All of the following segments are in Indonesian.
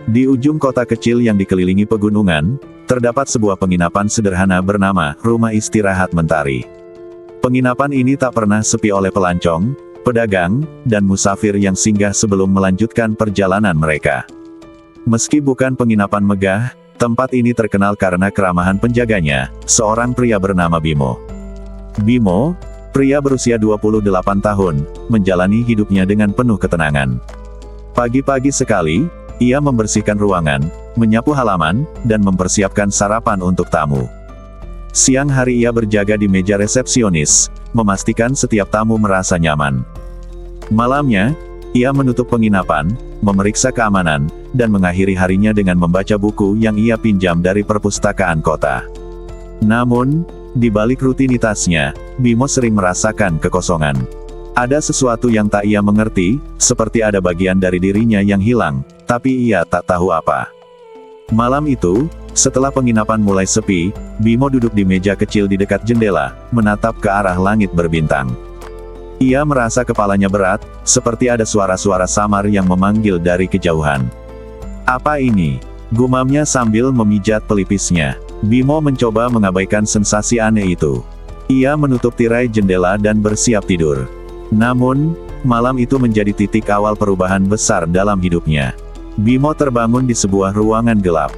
Di ujung kota kecil yang dikelilingi pegunungan, terdapat sebuah penginapan sederhana bernama Rumah Istirahat Mentari. Penginapan ini tak pernah sepi oleh pelancong, pedagang, dan musafir yang singgah sebelum melanjutkan perjalanan mereka. Meski bukan penginapan megah, tempat ini terkenal karena keramahan penjaganya, seorang pria bernama Bimo. Bimo, pria berusia 28 tahun, menjalani hidupnya dengan penuh ketenangan. Pagi-pagi sekali, ia membersihkan ruangan, menyapu halaman, dan mempersiapkan sarapan untuk tamu. Siang hari ia berjaga di meja resepsionis, memastikan setiap tamu merasa nyaman. Malamnya, ia menutup penginapan, memeriksa keamanan, dan mengakhiri harinya dengan membaca buku yang ia pinjam dari perpustakaan kota. Namun, di balik rutinitasnya, Bimo sering merasakan kekosongan. Ada sesuatu yang tak ia mengerti, seperti ada bagian dari dirinya yang hilang, tapi ia tak tahu apa. Malam itu, setelah penginapan mulai sepi, Bimo duduk di meja kecil di dekat jendela, menatap ke arah langit berbintang. Ia merasa kepalanya berat, seperti ada suara-suara samar yang memanggil dari kejauhan. Apa ini? Gumamnya sambil memijat pelipisnya. Bimo mencoba mengabaikan sensasi aneh itu. Ia menutup tirai jendela dan bersiap tidur. Namun, malam itu menjadi titik awal perubahan besar dalam hidupnya. Bimo terbangun di sebuah ruangan gelap.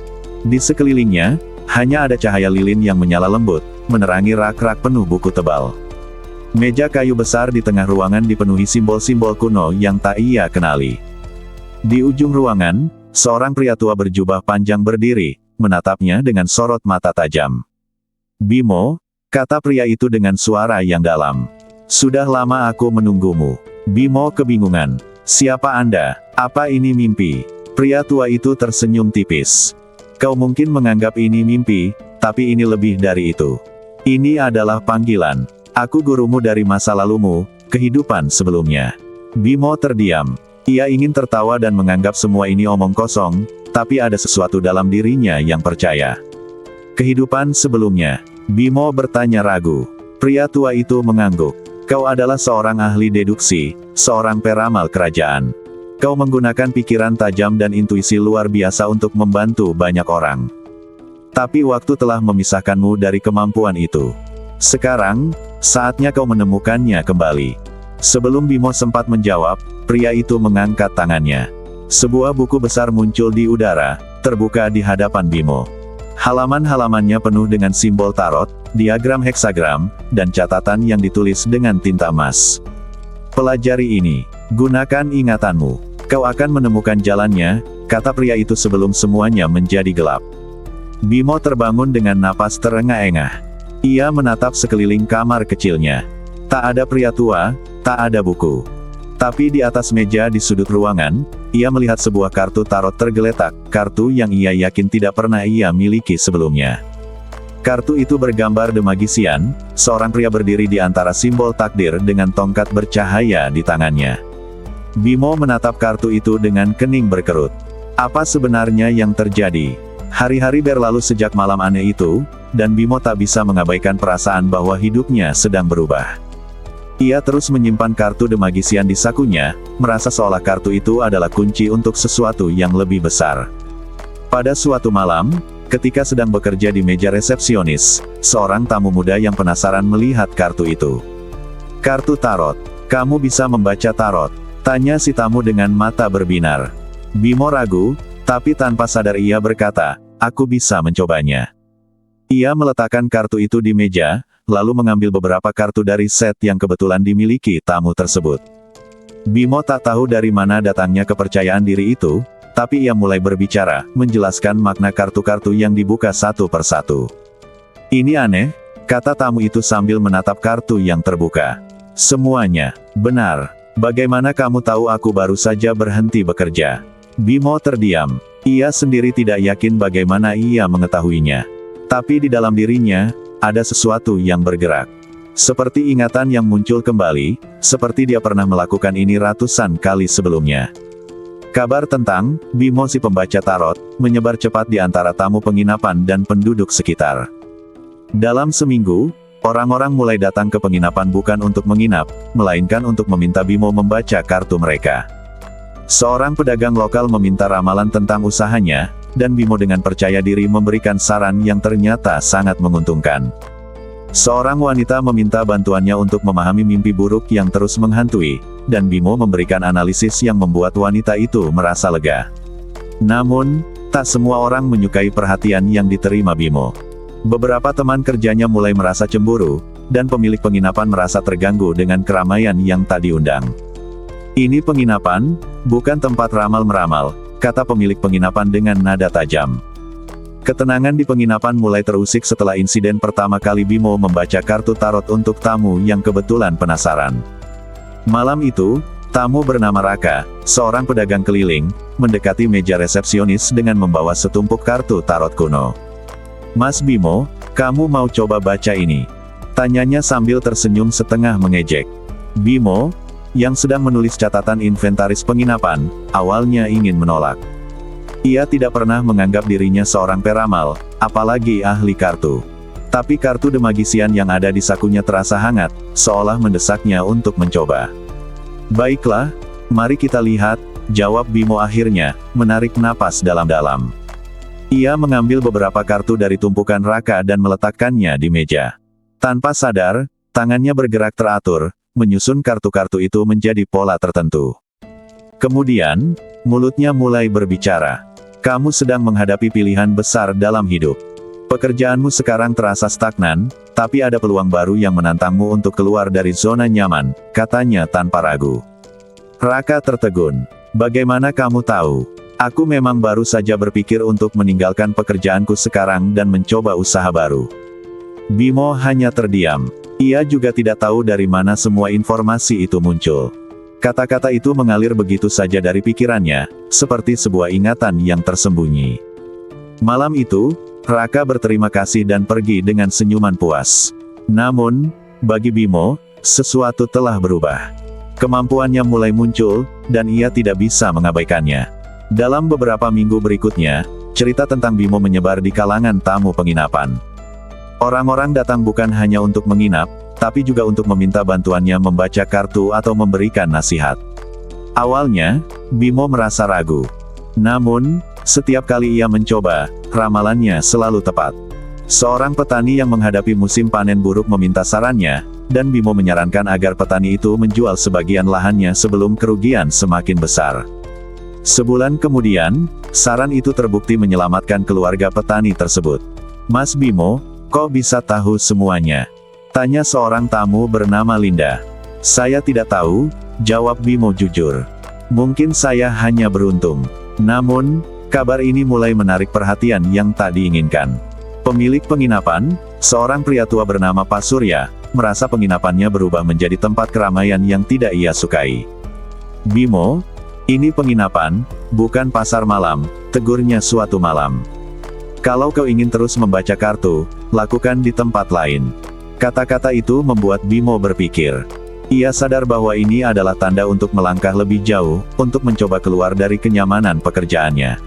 Di sekelilingnya, hanya ada cahaya lilin yang menyala lembut, menerangi rak-rak penuh buku tebal. Meja kayu besar di tengah ruangan dipenuhi simbol-simbol kuno yang tak ia kenali. Di ujung ruangan, seorang pria tua berjubah panjang berdiri, menatapnya dengan sorot mata tajam. "Bimo," kata pria itu dengan suara yang dalam. "Sudah lama aku menunggumu." Bimo kebingungan. "Siapa Anda? Apa ini mimpi?" Pria tua itu tersenyum tipis. "Kau mungkin menganggap ini mimpi, tapi ini lebih dari itu. Ini adalah panggilan. Aku gurumu dari masa lalumu, kehidupan sebelumnya." Bimo terdiam. Ia ingin tertawa dan menganggap semua ini omong kosong, tapi ada sesuatu dalam dirinya yang percaya. "Kehidupan sebelumnya?" Bimo bertanya ragu. Pria tua itu mengangguk. "Kau adalah seorang ahli deduksi, seorang peramal kerajaan. Kau menggunakan pikiran tajam dan intuisi luar biasa untuk membantu banyak orang. Tapi waktu telah memisahkanmu dari kemampuan itu. Sekarang, saatnya kau menemukannya kembali." Sebelum Bimo sempat menjawab, pria itu mengangkat tangannya. Sebuah buku besar muncul di udara, terbuka di hadapan Bimo. Halaman-halamannya penuh dengan simbol tarot, diagram heksagram, dan catatan yang ditulis dengan tinta emas. "Pelajari ini. Gunakan ingatanmu. Kau akan menemukan jalannya," kata pria itu sebelum semuanya menjadi gelap. Bimo terbangun dengan napas terengah-engah. Ia menatap sekeliling kamar kecilnya. Tak ada pria tua, tak ada buku. Tapi di atas meja di sudut ruangan, ia melihat sebuah kartu tarot tergeletak, kartu yang ia yakin tidak pernah ia miliki sebelumnya. Kartu itu bergambar The Magician, seorang pria berdiri di antara simbol takdir dengan tongkat bercahaya di tangannya. Bimo menatap kartu itu dengan kening berkerut. Apa sebenarnya yang terjadi? Hari-hari berlalu sejak malam aneh itu, dan Bimo tak bisa mengabaikan perasaan bahwa hidupnya sedang berubah. Ia terus menyimpan kartu The Magician di sakunya, merasa seolah kartu itu adalah kunci untuk sesuatu yang lebih besar. Pada suatu malam, ketika sedang bekerja di meja resepsionis, seorang tamu muda yang penasaran melihat kartu itu. "Kartu tarot. Kamu bisa membaca tarot?" tanya si tamu dengan mata berbinar. Bimo ragu, tapi tanpa sadar ia berkata, "Aku bisa mencobanya." Ia meletakkan kartu itu di meja, lalu mengambil beberapa kartu dari set yang kebetulan dimiliki tamu tersebut. Bimo tak tahu dari mana datangnya kepercayaan diri itu, tapi ia mulai berbicara, menjelaskan makna kartu-kartu yang dibuka satu persatu. "Ini aneh," kata tamu itu sambil menatap kartu yang terbuka. "Semuanya benar. Bagaimana kamu tahu aku baru saja berhenti bekerja?" Bimo terdiam. Ia sendiri tidak yakin bagaimana ia mengetahuinya. Tapi di dalam dirinya, ada sesuatu yang bergerak. Seperti ingatan yang muncul kembali, seperti dia pernah melakukan ini ratusan kali sebelumnya. Kabar tentang Bimo si pembaca tarot menyebar cepat di antara tamu penginapan dan penduduk sekitar. Dalam seminggu, orang-orang mulai datang ke penginapan bukan untuk menginap, melainkan untuk meminta Bimo membaca kartu mereka. Seorang pedagang lokal meminta ramalan tentang usahanya, dan Bimo dengan percaya diri memberikan saran yang ternyata sangat menguntungkan. Seorang wanita meminta bantuannya untuk memahami mimpi buruk yang terus menghantui, dan Bimo memberikan analisis yang membuat wanita itu merasa lega. Namun, tak semua orang menyukai perhatian yang diterima Bimo. Beberapa teman kerjanya mulai merasa cemburu, dan pemilik penginapan merasa terganggu dengan keramaian yang tak diundang. "Ini penginapan, bukan tempat ramal-meramal," kata pemilik penginapan dengan nada tajam. Ketenangan di penginapan mulai terusik setelah insiden pertama kali Bimo membaca kartu tarot untuk tamu yang kebetulan penasaran. Malam itu, tamu bernama Raka, seorang pedagang keliling, mendekati meja resepsionis dengan membawa setumpuk kartu tarot kuno. "Mas Bimo, kamu mau coba baca ini?" tanyanya sambil tersenyum setengah mengejek. Bimo, yang sedang menulis catatan inventaris penginapan, awalnya ingin menolak. Ia tidak pernah menganggap dirinya seorang peramal, apalagi ahli kartu. Tapi kartu The Magician yang ada di sakunya terasa hangat, seolah mendesaknya untuk mencoba. "Baiklah, mari kita lihat," jawab Bimo akhirnya, menarik napas dalam-dalam. Ia mengambil beberapa kartu dari tumpukan Raka dan meletakkannya di meja. Tanpa sadar, tangannya bergerak teratur, menyusun kartu-kartu itu menjadi pola tertentu. Kemudian, mulutnya mulai berbicara. "Kamu sedang menghadapi pilihan besar dalam hidup. Pekerjaanmu sekarang terasa stagnan, tapi ada peluang baru yang menantangmu untuk keluar dari zona nyaman," katanya tanpa ragu. Raka tertegun. "Bagaimana kamu tahu? Aku memang baru saja berpikir untuk meninggalkan pekerjaanku sekarang dan mencoba usaha baru." Bimo hanya terdiam. Ia juga tidak tahu dari mana semua informasi itu muncul. Kata-kata itu mengalir begitu saja dari pikirannya, seperti sebuah ingatan yang tersembunyi. Malam itu, Raka berterima kasih dan pergi dengan senyuman puas. Namun, bagi Bimo, sesuatu telah berubah. Kemampuannya mulai muncul, dan ia tidak bisa mengabaikannya. Dalam beberapa minggu berikutnya, cerita tentang Bimo menyebar di kalangan tamu penginapan. Orang-orang datang bukan hanya untuk menginap, tapi juga untuk meminta bantuannya membaca kartu atau memberikan nasihat. Awalnya, Bimo merasa ragu. Namun, setiap kali ia mencoba, ramalannya selalu tepat. Seorang petani yang menghadapi musim panen buruk meminta sarannya, dan Bimo menyarankan agar petani itu menjual sebagian lahannya sebelum kerugian semakin besar. Sebulan kemudian, saran itu terbukti menyelamatkan keluarga petani tersebut. "Mas Bimo, kok bisa tahu semuanya?" tanya seorang tamu bernama Linda. "Saya tidak tahu," jawab Bimo jujur. "Mungkin saya hanya beruntung. Namun, kabar ini mulai menarik perhatian yang tak diinginkan." Pemilik penginapan, seorang pria tua bernama Pak Surya, merasa penginapannya berubah menjadi tempat keramaian yang tidak ia sukai. "Bimo, ini penginapan, bukan pasar malam," tegurnya suatu malam. "Kalau kau ingin terus membaca kartu, lakukan di tempat lain." Kata-kata itu membuat Bimo berpikir. Ia sadar bahwa ini adalah tanda untuk melangkah lebih jauh, untuk mencoba keluar dari kenyamanan pekerjaannya.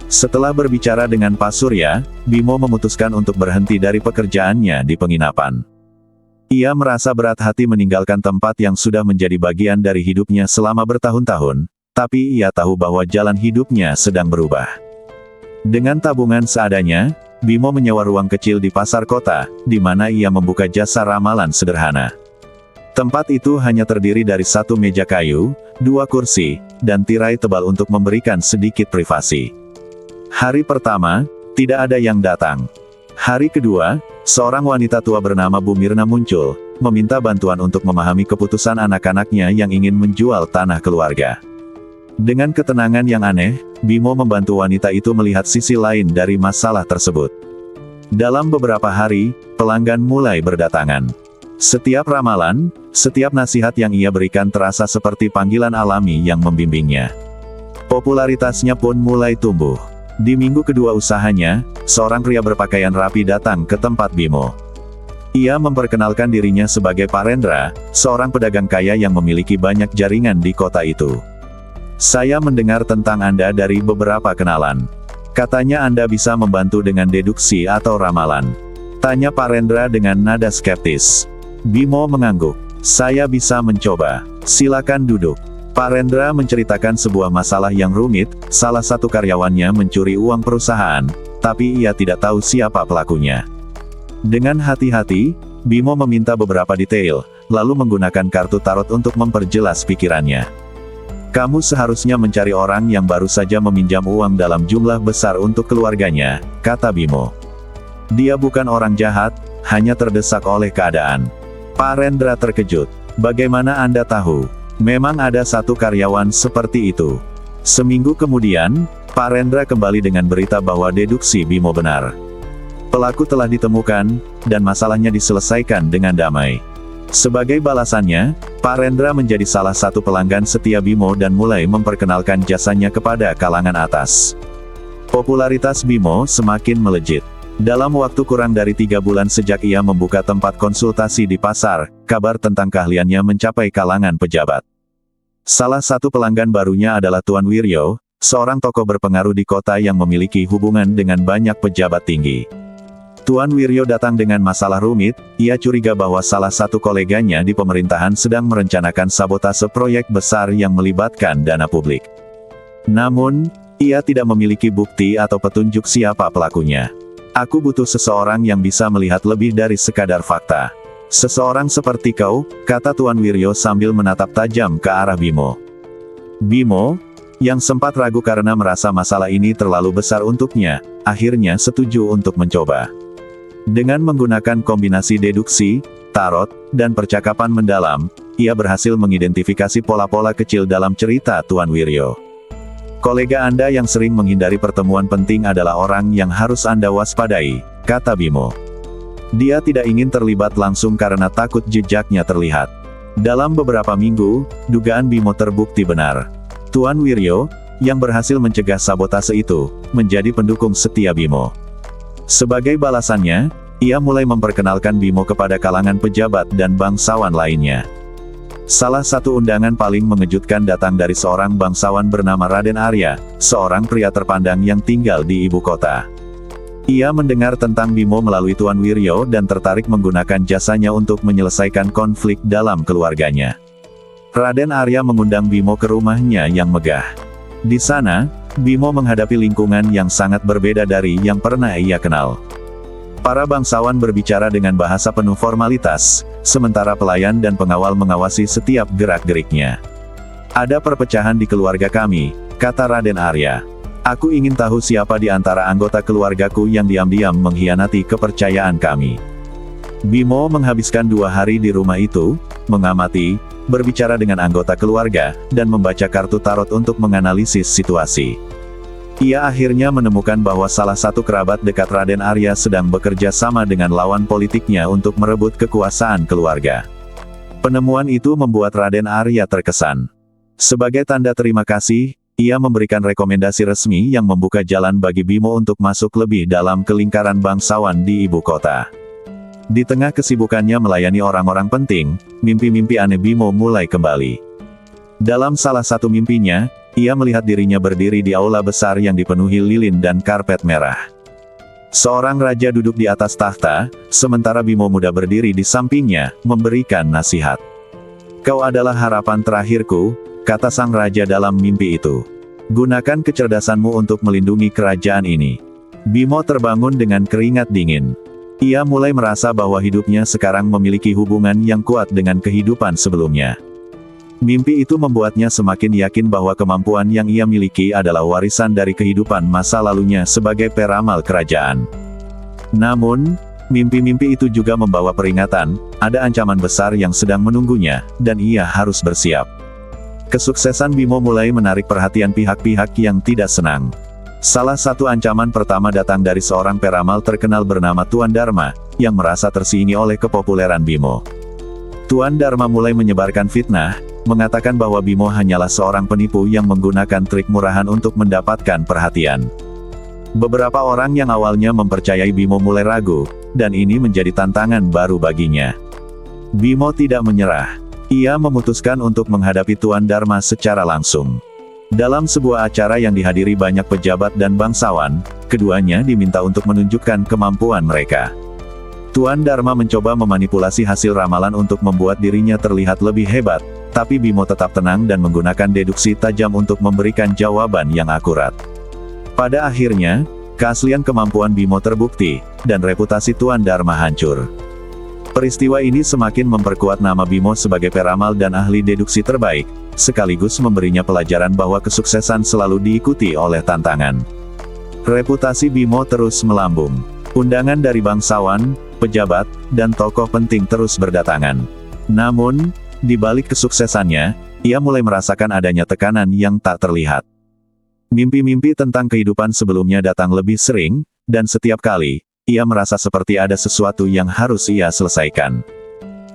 Setelah berbicara dengan Pak Surya, Bimo memutuskan untuk berhenti dari pekerjaannya di penginapan. Ia merasa berat hati meninggalkan tempat yang sudah menjadi bagian dari hidupnya selama bertahun-tahun, tapi ia tahu bahwa jalan hidupnya sedang berubah. Dengan tabungan seadanya, Bimo menyewa ruang kecil di pasar kota, di mana ia membuka jasa ramalan sederhana. Tempat itu hanya terdiri dari satu meja kayu, 2 kursi, dan tirai tebal untuk memberikan sedikit privasi. Hari pertama, tidak ada yang datang. Hari kedua, seorang wanita tua bernama Bu Mirna muncul, meminta bantuan untuk memahami keputusan anak-anaknya yang ingin menjual tanah keluarga. Dengan ketenangan yang aneh, Bimo membantu wanita itu melihat sisi lain dari masalah tersebut. Dalam beberapa hari, pelanggan mulai berdatangan. Setiap ramalan, setiap nasihat yang ia berikan terasa seperti panggilan alami yang membimbingnya. Popularitasnya pun mulai tumbuh. Di minggu kedua usahanya, seorang pria berpakaian rapi datang ke tempat Bimo. Ia memperkenalkan dirinya sebagai Pak Rendra, seorang pedagang kaya yang memiliki banyak jaringan di kota itu. "Saya mendengar tentang Anda dari beberapa kenalan. Katanya Anda bisa membantu dengan deduksi atau ramalan," tanya Pak Rendra dengan nada skeptis. Bimo mengangguk. "Saya bisa mencoba. Silakan duduk." Parendra menceritakan sebuah masalah yang rumit, salah satu karyawannya mencuri uang perusahaan, tapi ia tidak tahu siapa pelakunya. Dengan hati-hati, Bimo meminta beberapa detail, lalu menggunakan kartu tarot untuk memperjelas pikirannya. Kamu seharusnya mencari orang yang baru saja meminjam uang dalam jumlah besar untuk keluarganya, kata Bimo. Dia bukan orang jahat, hanya terdesak oleh keadaan. Parendra terkejut. Bagaimana Anda tahu? Memang ada satu karyawan seperti itu. Seminggu kemudian, Parendra kembali dengan berita bahwa deduksi Bimo benar. Pelaku telah ditemukan, dan masalahnya diselesaikan dengan damai. Sebagai balasannya, Parendra menjadi salah satu pelanggan setia Bimo dan mulai memperkenalkan jasanya kepada kalangan atas. Popularitas Bimo semakin melejit. Dalam waktu kurang dari 3 bulan sejak ia membuka tempat konsultasi di pasar, kabar tentang keahliannya mencapai kalangan pejabat. Salah satu pelanggan barunya adalah Tuan Wiryo, seorang tokoh berpengaruh di kota yang memiliki hubungan dengan banyak pejabat tinggi. Tuan Wiryo datang dengan masalah rumit, ia curiga bahwa salah satu koleganya di pemerintahan sedang merencanakan sabotase proyek besar yang melibatkan dana publik. Namun, ia tidak memiliki bukti atau petunjuk siapa pelakunya. Aku butuh seseorang yang bisa melihat lebih dari sekadar fakta. Seseorang seperti kau, kata Tuan Wiryo sambil menatap tajam ke arah Bimo. Bimo, yang sempat ragu karena merasa masalah ini terlalu besar untuknya, akhirnya setuju untuk mencoba. Dengan menggunakan kombinasi deduksi, tarot, dan percakapan mendalam, ia berhasil mengidentifikasi pola-pola kecil dalam cerita Tuan Wiryo. Kolega Anda yang sering menghindari pertemuan penting adalah orang yang harus Anda waspadai, kata Bimo. Dia tidak ingin terlibat langsung karena takut jejaknya terlihat. Dalam beberapa minggu, dugaan Bimo terbukti benar. Tuan Wiryo, yang berhasil mencegah sabotase itu, menjadi pendukung setia Bimo. Sebagai balasannya, ia mulai memperkenalkan Bimo kepada kalangan pejabat dan bangsawan lainnya. Salah satu undangan paling mengejutkan datang dari seorang bangsawan bernama Raden Arya, seorang pria terpandang yang tinggal di ibu kota. Ia mendengar tentang Bimo melalui Tuan Wiryo dan tertarik menggunakan jasanya untuk menyelesaikan konflik dalam keluarganya. Raden Arya mengundang Bimo ke rumahnya yang megah. Di sana, Bimo menghadapi lingkungan yang sangat berbeda dari yang pernah ia kenal. Para bangsawan berbicara dengan bahasa penuh formalitas, sementara pelayan dan pengawal mengawasi setiap gerak-geriknya. Ada perpecahan di keluarga kami, kata Raden Arya. Aku ingin tahu siapa di antara anggota keluargaku yang diam-diam mengkhianati kepercayaan kami. Bimo menghabiskan 2 hari di rumah itu, mengamati, berbicara dengan anggota keluarga, dan membaca kartu tarot untuk menganalisis situasi. Ia akhirnya menemukan bahwa salah satu kerabat dekat Raden Arya sedang bekerja sama dengan lawan politiknya untuk merebut kekuasaan keluarga. Penemuan itu membuat Raden Arya terkesan. Sebagai tanda terima kasih, ia memberikan rekomendasi resmi yang membuka jalan bagi Bimo untuk masuk lebih dalam ke lingkaran bangsawan di ibu kota. Di tengah kesibukannya melayani orang-orang penting, mimpi-mimpi aneh Bimo mulai kembali. Dalam salah satu mimpinya, ia melihat dirinya berdiri di aula besar yang dipenuhi lilin dan karpet merah. Seorang raja duduk di atas tahta, sementara Bimo muda berdiri di sampingnya, memberikan nasihat. Kau adalah harapan terakhirku, kata sang raja dalam mimpi itu. Gunakan kecerdasanmu untuk melindungi kerajaan ini. Bimo terbangun dengan keringat dingin. Ia mulai merasa bahwa hidupnya sekarang memiliki hubungan yang kuat dengan kehidupan sebelumnya. Mimpi itu membuatnya semakin yakin bahwa kemampuan yang ia miliki adalah warisan dari kehidupan masa lalunya sebagai peramal kerajaan. Namun, mimpi-mimpi itu juga membawa peringatan, ada ancaman besar yang sedang menunggunya, dan ia harus bersiap. Kesuksesan Bimo mulai menarik perhatian pihak-pihak yang tidak senang. Salah satu ancaman pertama datang dari seorang peramal terkenal bernama Tuan Dharma, yang merasa tersingi oleh kepopuleran Bimo. Tuan Dharma mulai menyebarkan fitnah, mengatakan bahwa Bimo hanyalah seorang penipu yang menggunakan trik murahan untuk mendapatkan perhatian. Beberapa orang yang awalnya mempercayai Bimo mulai ragu, dan ini menjadi tantangan baru baginya. Bimo tidak menyerah. Ia memutuskan untuk menghadapi Tuan Dharma secara langsung. Dalam sebuah acara yang dihadiri banyak pejabat dan bangsawan, keduanya diminta untuk menunjukkan kemampuan mereka. Tuan Dharma mencoba memanipulasi hasil ramalan untuk membuat dirinya terlihat lebih hebat, tapi Bimo tetap tenang dan menggunakan deduksi tajam untuk memberikan jawaban yang akurat. Pada akhirnya, keaslian kemampuan Bimo terbukti, dan reputasi Tuan Dharma hancur. Peristiwa ini semakin memperkuat nama Bimo sebagai peramal dan ahli deduksi terbaik, sekaligus memberinya pelajaran bahwa kesuksesan selalu diikuti oleh tantangan. Reputasi Bimo terus melambung. Undangan dari bangsawan, pejabat, dan tokoh penting terus berdatangan. Namun, di balik kesuksesannya, ia mulai merasakan adanya tekanan yang tak terlihat. Mimpi-mimpi tentang kehidupan sebelumnya datang lebih sering, dan setiap kali, ia merasa seperti ada sesuatu yang harus ia selesaikan.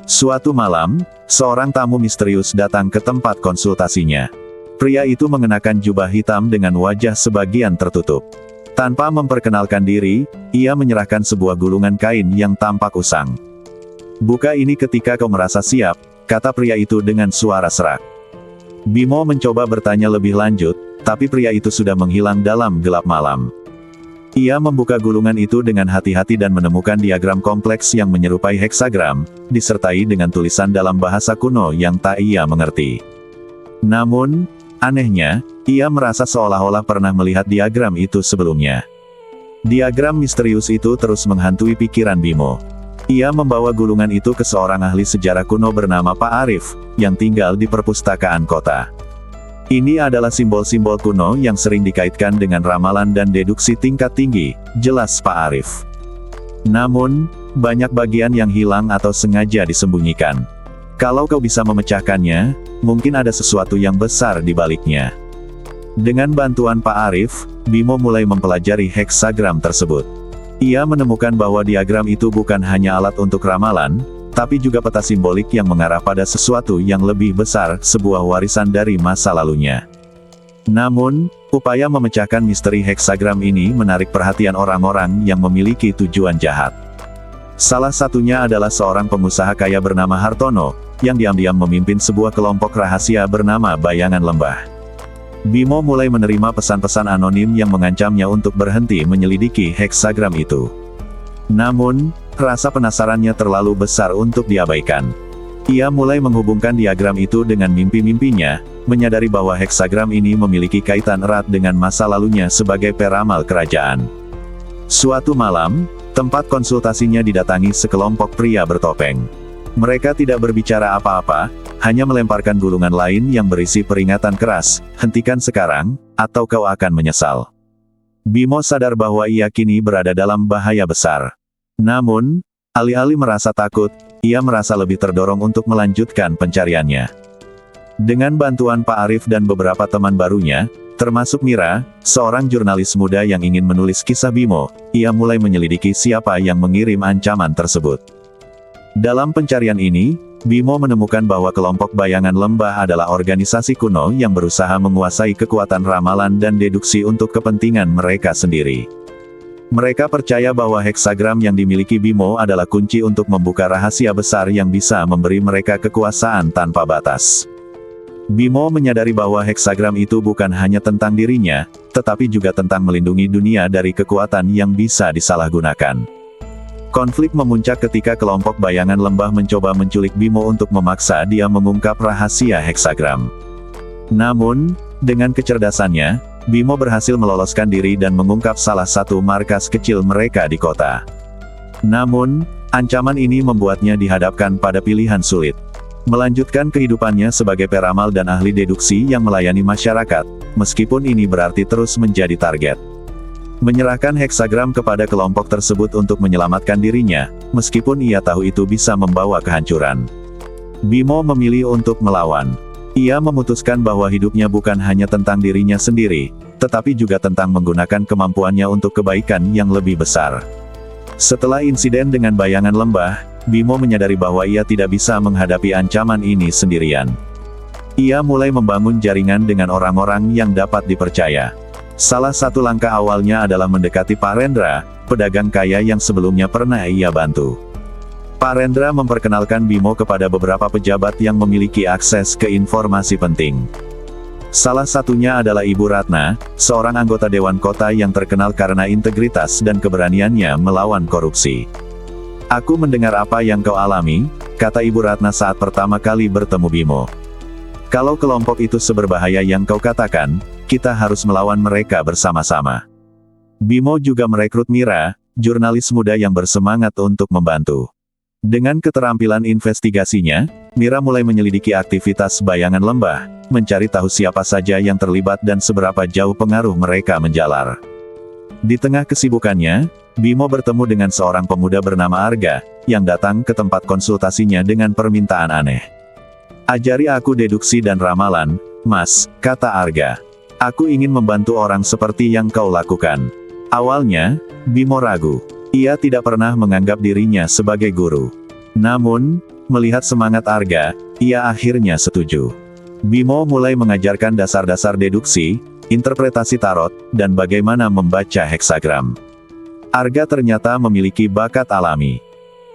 Suatu malam, seorang tamu misterius datang ke tempat konsultasinya. Pria itu mengenakan jubah hitam dengan wajah sebagian tertutup. Tanpa memperkenalkan diri, ia menyerahkan sebuah gulungan kain yang tampak usang. "Buka ini ketika kau merasa siap," kata pria itu dengan suara serak. Bimo mencoba bertanya lebih lanjut, tapi pria itu sudah menghilang dalam gelap malam. Ia membuka gulungan itu dengan hati-hati dan menemukan diagram kompleks yang menyerupai heksagram, disertai dengan tulisan dalam bahasa kuno yang tak ia mengerti. Namun, anehnya, ia merasa seolah-olah pernah melihat diagram itu sebelumnya. Diagram misterius itu terus menghantui pikiran Bimo. Ia membawa gulungan itu ke seorang ahli sejarah kuno bernama Pak Arif, yang tinggal di perpustakaan kota. Ini adalah simbol-simbol kuno yang sering dikaitkan dengan ramalan dan deduksi tingkat tinggi, jelas Pak Arif. Namun, banyak bagian yang hilang atau sengaja disembunyikan. Kalau kau bisa memecahkannya, mungkin ada sesuatu yang besar di baliknya. Dengan bantuan Pak Arif, Bimo mulai mempelajari heksagram tersebut. Ia menemukan bahwa diagram itu bukan hanya alat untuk ramalan, tapi juga peta simbolik yang mengarah pada sesuatu yang lebih besar, sebuah warisan dari masa lalunya. Namun, upaya memecahkan misteri heksagram ini menarik perhatian orang-orang yang memiliki tujuan jahat. Salah satunya adalah seorang pengusaha kaya bernama Hartono, yang diam-diam memimpin sebuah kelompok rahasia bernama Bayangan Lembah. Bimo mulai menerima pesan-pesan anonim yang mengancamnya untuk berhenti menyelidiki heksagram itu. Namun, rasa penasarannya terlalu besar untuk diabaikan. Ia mulai menghubungkan diagram itu dengan mimpi-mimpinya, menyadari bahwa heksagram ini memiliki kaitan erat dengan masa lalunya sebagai peramal kerajaan. Suatu malam, tempat konsultasinya didatangi sekelompok pria bertopeng. Mereka tidak berbicara apa-apa, hanya melemparkan gulungan lain yang berisi peringatan keras, "Hentikan sekarang, atau kau akan menyesal." Bimo sadar bahwa ia kini berada dalam bahaya besar. Namun, alih-alih merasa takut, ia merasa lebih terdorong untuk melanjutkan pencariannya. Dengan bantuan Pak Arif dan beberapa teman barunya, termasuk Mira, seorang jurnalis muda yang ingin menulis kisah Bimo, ia mulai menyelidiki siapa yang mengirim ancaman tersebut. Dalam pencarian ini, Bimo menemukan bahwa kelompok Bayangan Lembah adalah organisasi kuno yang berusaha menguasai kekuatan ramalan dan deduksi untuk kepentingan mereka sendiri. Mereka percaya bahwa heksagram yang dimiliki Bimo adalah kunci untuk membuka rahasia besar yang bisa memberi mereka kekuasaan tanpa batas. Bimo menyadari bahwa heksagram itu bukan hanya tentang dirinya, tetapi juga tentang melindungi dunia dari kekuatan yang bisa disalahgunakan. Konflik memuncak ketika kelompok Bayangan Lembah mencoba menculik Bimo untuk memaksa dia mengungkap rahasia heksagram. Namun, dengan kecerdasannya, Bimo berhasil meloloskan diri dan mengungkap salah satu markas kecil mereka di kota. Namun, ancaman ini membuatnya dihadapkan pada pilihan sulit. Melanjutkan kehidupannya sebagai peramal dan ahli deduksi yang melayani masyarakat, meskipun ini berarti terus menjadi target. Menyerahkan heksagram kepada kelompok tersebut untuk menyelamatkan dirinya, meskipun ia tahu itu bisa membawa kehancuran. Bimo memilih untuk melawan. Ia memutuskan bahwa hidupnya bukan hanya tentang dirinya sendiri, tetapi juga tentang menggunakan kemampuannya untuk kebaikan yang lebih besar. Setelah insiden dengan Bayangan Lembah, Bimo menyadari bahwa ia tidak bisa menghadapi ancaman ini sendirian. Ia mulai membangun jaringan dengan orang-orang yang dapat dipercaya. Salah satu langkah awalnya adalah mendekati Pak Rendra, pedagang kaya yang sebelumnya pernah ia bantu. Pak Rendra memperkenalkan Bimo kepada beberapa pejabat yang memiliki akses ke informasi penting. Salah satunya adalah Ibu Ratna, seorang anggota Dewan Kota yang terkenal karena integritas dan keberaniannya melawan korupsi. "Aku mendengar apa yang kau alami," kata Ibu Ratna saat pertama kali bertemu Bimo. Kalau kelompok itu seberbahaya yang kau katakan, kita harus melawan mereka bersama-sama. Bimo juga merekrut Mira, jurnalis muda yang bersemangat untuk membantu. Dengan keterampilan investigasinya, Mira mulai menyelidiki aktivitas bayangan lembah, mencari tahu siapa saja yang terlibat dan seberapa jauh pengaruh mereka menjalar. Di tengah kesibukannya, Bimo bertemu dengan seorang pemuda bernama Arga, yang datang ke tempat konsultasinya dengan permintaan aneh. "Ajari aku deduksi dan ramalan, Mas," kata Arga. "Aku ingin membantu orang seperti yang kau lakukan." Awalnya, Bimo ragu. Ia tidak pernah menganggap dirinya sebagai guru. Namun, melihat semangat Arga, ia akhirnya setuju. Bimo mulai mengajarkan dasar-dasar deduksi, interpretasi tarot, dan bagaimana membaca heksagram. Arga ternyata memiliki bakat alami.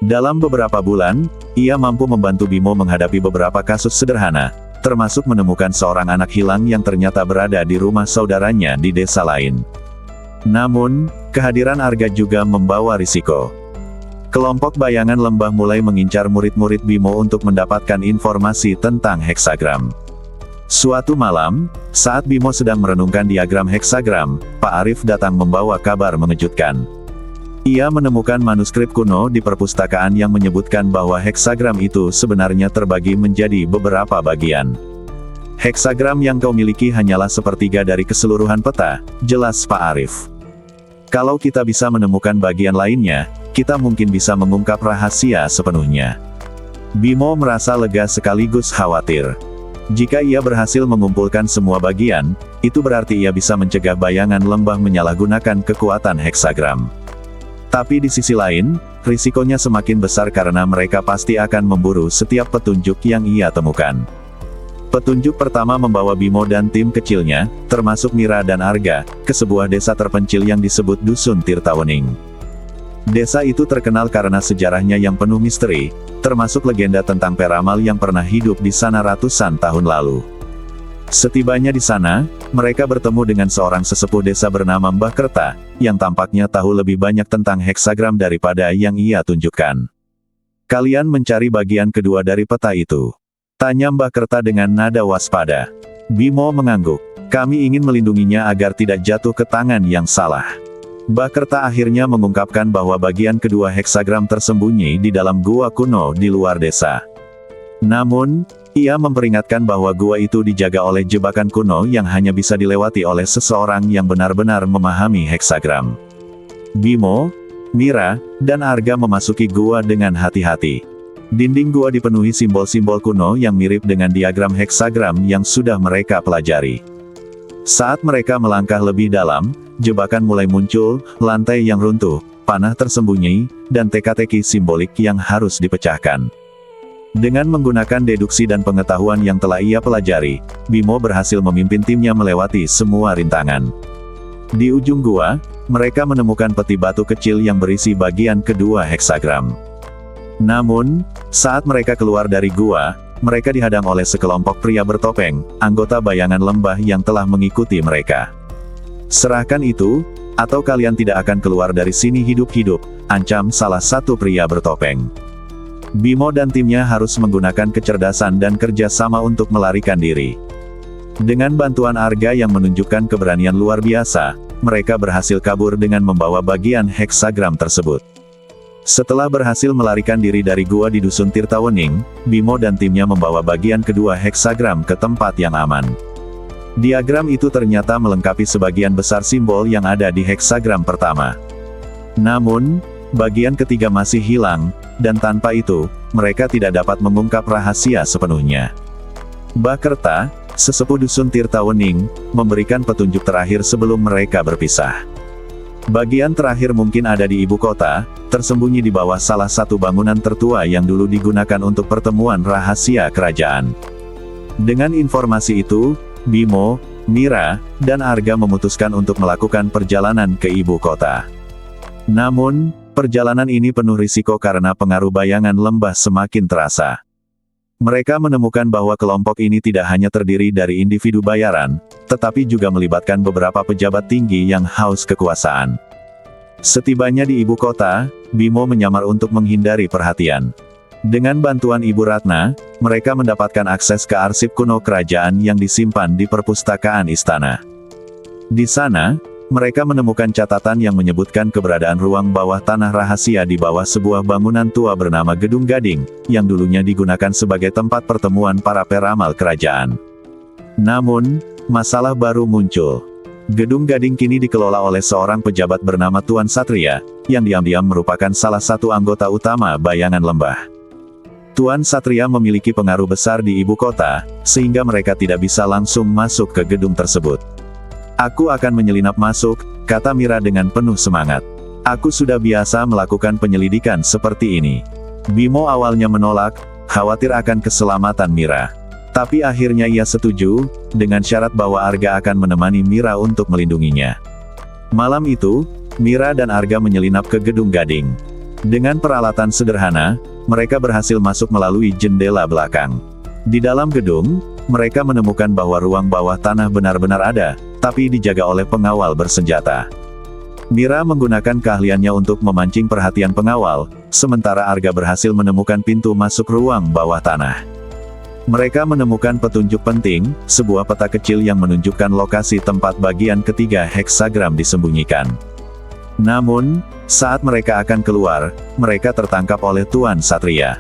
Dalam beberapa bulan, ia mampu membantu Bimo menghadapi beberapa kasus sederhana, termasuk menemukan seorang anak hilang yang ternyata berada di rumah saudaranya di desa lain. Namun, kehadiran Arga juga membawa risiko. Kelompok bayangan lembah mulai mengincar murid-murid Bimo untuk mendapatkan informasi tentang heksagram. Suatu malam, saat Bimo sedang merenungkan diagram heksagram, Pak Arif datang membawa kabar mengejutkan. Ia menemukan manuskrip kuno di perpustakaan yang menyebutkan bahwa heksagram itu sebenarnya terbagi menjadi beberapa bagian. "Heksagram yang kau miliki hanyalah sepertiga dari keseluruhan peta," jelas Pak Arif. "Kalau kita bisa menemukan bagian lainnya, kita mungkin bisa mengungkap rahasia sepenuhnya." Bimo merasa lega sekaligus khawatir. Jika ia berhasil mengumpulkan semua bagian, itu berarti ia bisa mencegah bayangan lembah menyalahgunakan kekuatan heksagram. Tapi di sisi lain, risikonya semakin besar karena mereka pasti akan memburu setiap petunjuk yang ia temukan. Petunjuk pertama membawa Bimo dan tim kecilnya, termasuk Mira dan Arga, ke sebuah desa terpencil yang disebut Dusun Tirtawening. Desa itu terkenal karena sejarahnya yang penuh misteri, termasuk legenda tentang peramal yang pernah hidup di sana ratusan tahun lalu. Setibanya di sana, mereka bertemu dengan seorang sesepuh desa bernama Mbah Kerta, yang tampaknya tahu lebih banyak tentang heksagram daripada yang ia tunjukkan. "Kalian mencari bagian kedua dari peta itu?" tanya Mbah Kerta dengan nada waspada. Bimo mengangguk. "Kami ingin melindunginya agar tidak jatuh ke tangan yang salah." Mbah Kerta akhirnya mengungkapkan bahwa bagian kedua heksagram tersembunyi di dalam gua kuno di luar desa. Namun, ia memperingatkan bahwa gua itu dijaga oleh jebakan kuno yang hanya bisa dilewati oleh seseorang yang benar-benar memahami heksagram. Bimo, Mira, dan Arga memasuki gua dengan hati-hati. Dinding gua dipenuhi simbol-simbol kuno yang mirip dengan diagram heksagram yang sudah mereka pelajari. Saat mereka melangkah lebih dalam, jebakan mulai muncul, lantai yang runtuh, panah tersembunyi, dan teka-teki simbolik yang harus dipecahkan. Dengan menggunakan deduksi dan pengetahuan yang telah ia pelajari, Bimo berhasil memimpin timnya melewati semua rintangan. Di ujung gua, mereka menemukan peti batu kecil yang berisi bagian kedua heksagram. Namun, saat mereka keluar dari gua, mereka dihadang oleh sekelompok pria bertopeng, anggota bayangan lembah yang telah mengikuti mereka. "Serahkan itu, atau kalian tidak akan keluar dari sini hidup-hidup," ancam salah satu pria bertopeng. Bimo dan timnya harus menggunakan kecerdasan dan kerja sama untuk melarikan diri. Dengan bantuan Arga yang menunjukkan keberanian luar biasa, mereka berhasil kabur dengan membawa bagian heksagram tersebut. Setelah berhasil melarikan diri dari gua di Dusun Tirtawening, Bimo dan timnya membawa bagian kedua heksagram ke tempat yang aman. Diagram itu ternyata melengkapi sebagian besar simbol yang ada di heksagram pertama. Namun, bagian ketiga masih hilang, dan tanpa itu, mereka tidak dapat mengungkap rahasia sepenuhnya. Mbah Kerta, sesepuh Dusun Tirtawening, memberikan petunjuk terakhir sebelum mereka berpisah. Bagian terakhir mungkin ada di ibu kota, tersembunyi di bawah salah satu bangunan tertua yang dulu digunakan untuk pertemuan rahasia kerajaan. Dengan informasi itu, Bimo, Mira, dan Arga memutuskan untuk melakukan perjalanan ke ibu kota. Namun, perjalanan ini penuh risiko karena pengaruh bayangan lembah semakin terasa. Mereka menemukan bahwa kelompok ini tidak hanya terdiri dari individu bayaran, tetapi juga melibatkan beberapa pejabat tinggi yang haus kekuasaan. Setibanya di ibu kota, Bimo menyamar untuk menghindari perhatian. Dengan bantuan Ibu Ratna, mereka mendapatkan akses ke arsip kuno kerajaan yang disimpan di perpustakaan istana. Di sana, mereka menemukan catatan yang menyebutkan keberadaan ruang bawah tanah rahasia di bawah sebuah bangunan tua bernama Gedung Gading, yang dulunya digunakan sebagai tempat pertemuan para peramal kerajaan. Namun, masalah baru muncul. Gedung Gading kini dikelola oleh seorang pejabat bernama Tuan Satria, yang diam-diam merupakan salah satu anggota utama Bayangan Lembah. Tuan Satria memiliki pengaruh besar di ibu kota, sehingga mereka tidak bisa langsung masuk ke gedung tersebut. "Aku akan menyelinap masuk," kata Mira dengan penuh semangat. "Aku sudah biasa melakukan penyelidikan seperti ini." Bimo awalnya menolak, khawatir akan keselamatan Mira. Tapi akhirnya ia setuju, dengan syarat bahwa Arga akan menemani Mira untuk melindunginya. Malam itu, Mira dan Arga menyelinap ke Gedung Gading. Dengan peralatan sederhana, mereka berhasil masuk melalui jendela belakang. Di dalam gedung, mereka menemukan bahwa ruang bawah tanah benar-benar ada, tapi dijaga oleh pengawal bersenjata. Mira menggunakan keahliannya untuk memancing perhatian pengawal, sementara Arga berhasil menemukan pintu masuk ruang bawah tanah. Mereka menemukan petunjuk penting, sebuah peta kecil yang menunjukkan lokasi tempat bagian ketiga heksagram disembunyikan. Namun, saat mereka akan keluar, mereka tertangkap oleh Tuan Satria.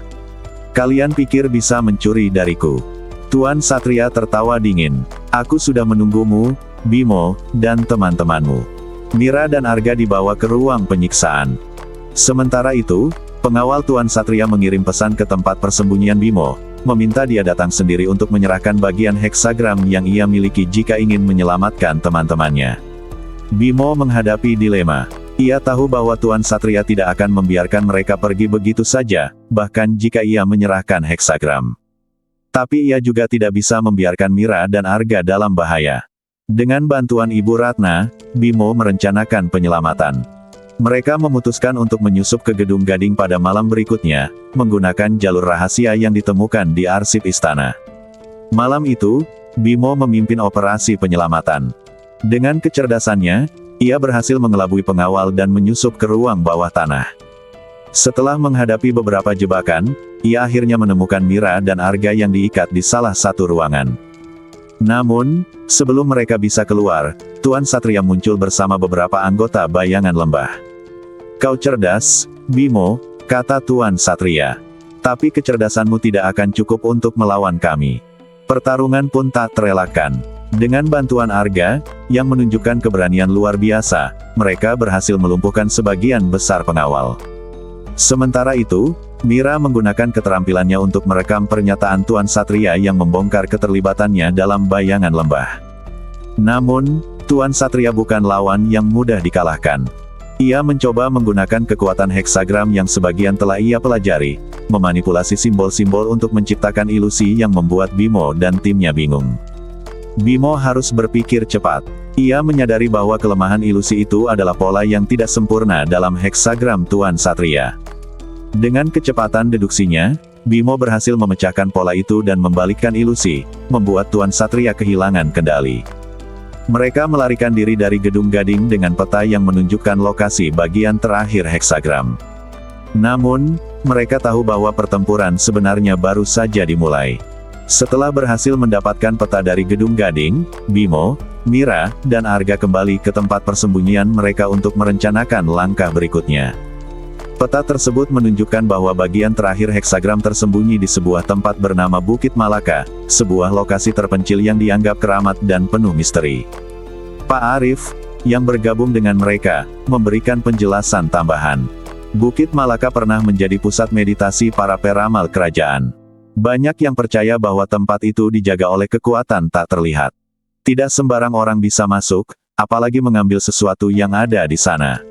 "Kalian pikir bisa mencuri dariku?" Tuan Satria tertawa dingin. "Aku sudah menunggumu, Bimo, dan teman-temanmu." Mira dan Arga dibawa ke ruang penyiksaan. Sementara itu, pengawal Tuan Satria mengirim pesan ke tempat persembunyian Bimo, meminta dia datang sendiri untuk menyerahkan bagian heksagram yang ia miliki jika ingin menyelamatkan teman-temannya. Bimo menghadapi dilema. Ia tahu bahwa Tuan Satria tidak akan membiarkan mereka pergi begitu saja, bahkan jika ia menyerahkan heksagram. Tapi ia juga tidak bisa membiarkan Mira dan Arga dalam bahaya. Dengan bantuan Ibu Ratna, Bimo merencanakan penyelamatan. Mereka memutuskan untuk menyusup ke Gedung Gading pada malam berikutnya, menggunakan jalur rahasia yang ditemukan di arsip istana. Malam itu, Bimo memimpin operasi penyelamatan. Dengan kecerdasannya, ia berhasil mengelabui pengawal dan menyusup ke ruang bawah tanah. Setelah menghadapi beberapa jebakan, ia akhirnya menemukan Mira dan Arga yang diikat di salah satu ruangan. Namun, sebelum mereka bisa keluar, Tuan Satria muncul bersama beberapa anggota Bayangan Lembah. "Kau cerdas, Bimo," kata Tuan Satria. "Tapi kecerdasanmu tidak akan cukup untuk melawan kami." Pertarungan pun tak terelakkan. Dengan bantuan Arga, yang menunjukkan keberanian luar biasa, mereka berhasil melumpuhkan sebagian besar pengawal. Sementara itu, Mira menggunakan keterampilannya untuk merekam pernyataan Tuan Satria yang membongkar keterlibatannya dalam Bayangan Lembah. Namun, Tuan Satria bukan lawan yang mudah dikalahkan. Ia mencoba menggunakan kekuatan heksagram yang sebagian telah ia pelajari, memanipulasi simbol-simbol untuk menciptakan ilusi yang membuat Bimo dan timnya bingung. Bimo harus berpikir cepat. Ia menyadari bahwa kelemahan ilusi itu adalah pola yang tidak sempurna dalam heksagram Tuan Satria. Dengan kecepatan deduksinya, Bimo berhasil memecahkan pola itu dan membalikkan ilusi, membuat Tuan Satria kehilangan kendali. Mereka melarikan diri dari Gedung Gading dengan peta yang menunjukkan lokasi bagian terakhir heksagram. Namun, mereka tahu bahwa pertempuran sebenarnya baru saja dimulai. Setelah berhasil mendapatkan peta dari Gedung Gading, Bimo, Mira, dan Arga kembali ke tempat persembunyian mereka untuk merencanakan langkah berikutnya. Peta tersebut menunjukkan bahwa bagian terakhir heksagram tersembunyi di sebuah tempat bernama Bukit Malaka, sebuah lokasi terpencil yang dianggap keramat dan penuh misteri. Pak Arif, yang bergabung dengan mereka, memberikan penjelasan tambahan. Bukit Malaka pernah menjadi pusat meditasi para peramal kerajaan. Banyak yang percaya bahwa tempat itu dijaga oleh kekuatan tak terlihat. Tidak sembarang orang bisa masuk, apalagi mengambil sesuatu yang ada di sana.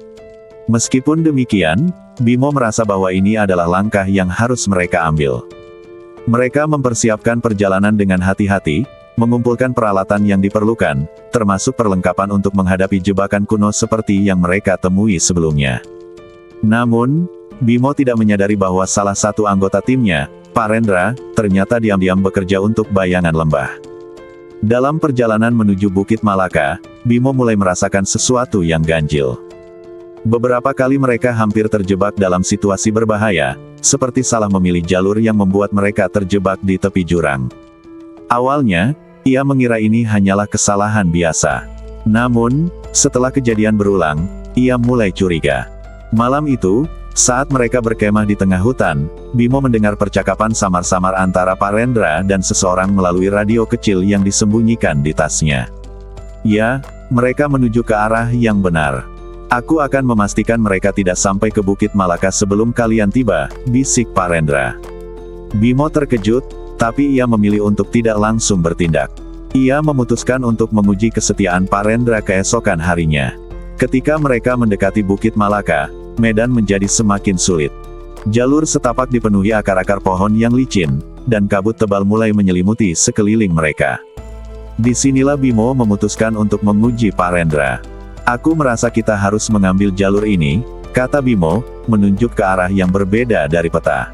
Meskipun demikian, Bimo merasa bahwa ini adalah langkah yang harus mereka ambil. Mereka mempersiapkan perjalanan dengan hati-hati, mengumpulkan peralatan yang diperlukan, termasuk perlengkapan untuk menghadapi jebakan kuno seperti yang mereka temui sebelumnya. Namun, Bimo tidak menyadari bahwa salah satu anggota timnya, Pak Rendra, ternyata diam-diam bekerja untuk Bayangan Lembah. Dalam perjalanan menuju Bukit Malaka, Bimo mulai merasakan sesuatu yang ganjil. Beberapa kali mereka hampir terjebak dalam situasi berbahaya, seperti salah memilih jalur yang membuat mereka terjebak di tepi jurang. Awalnya, ia mengira ini hanyalah kesalahan biasa. Namun, setelah kejadian berulang, ia mulai curiga. Malam itu, saat mereka berkemah di tengah hutan, Bimo mendengar percakapan samar-samar antara Parendra dan seseorang melalui radio kecil yang disembunyikan di tasnya. Ya, mereka menuju ke arah yang benar. Aku akan memastikan mereka tidak sampai ke Bukit Malaka sebelum kalian tiba, bisik Parendra. Bimo terkejut, tapi ia memilih untuk tidak langsung bertindak. Ia memutuskan untuk menguji kesetiaan Parendra keesokan harinya. Ketika mereka mendekati Bukit Malaka, medan menjadi semakin sulit. Jalur setapak dipenuhi akar-akar pohon yang licin, dan kabut tebal mulai menyelimuti sekeliling mereka. Disinilah Bimo memutuskan untuk menguji Parendra. Aku merasa kita harus mengambil jalur ini, kata Bimo, menunjuk ke arah yang berbeda dari peta.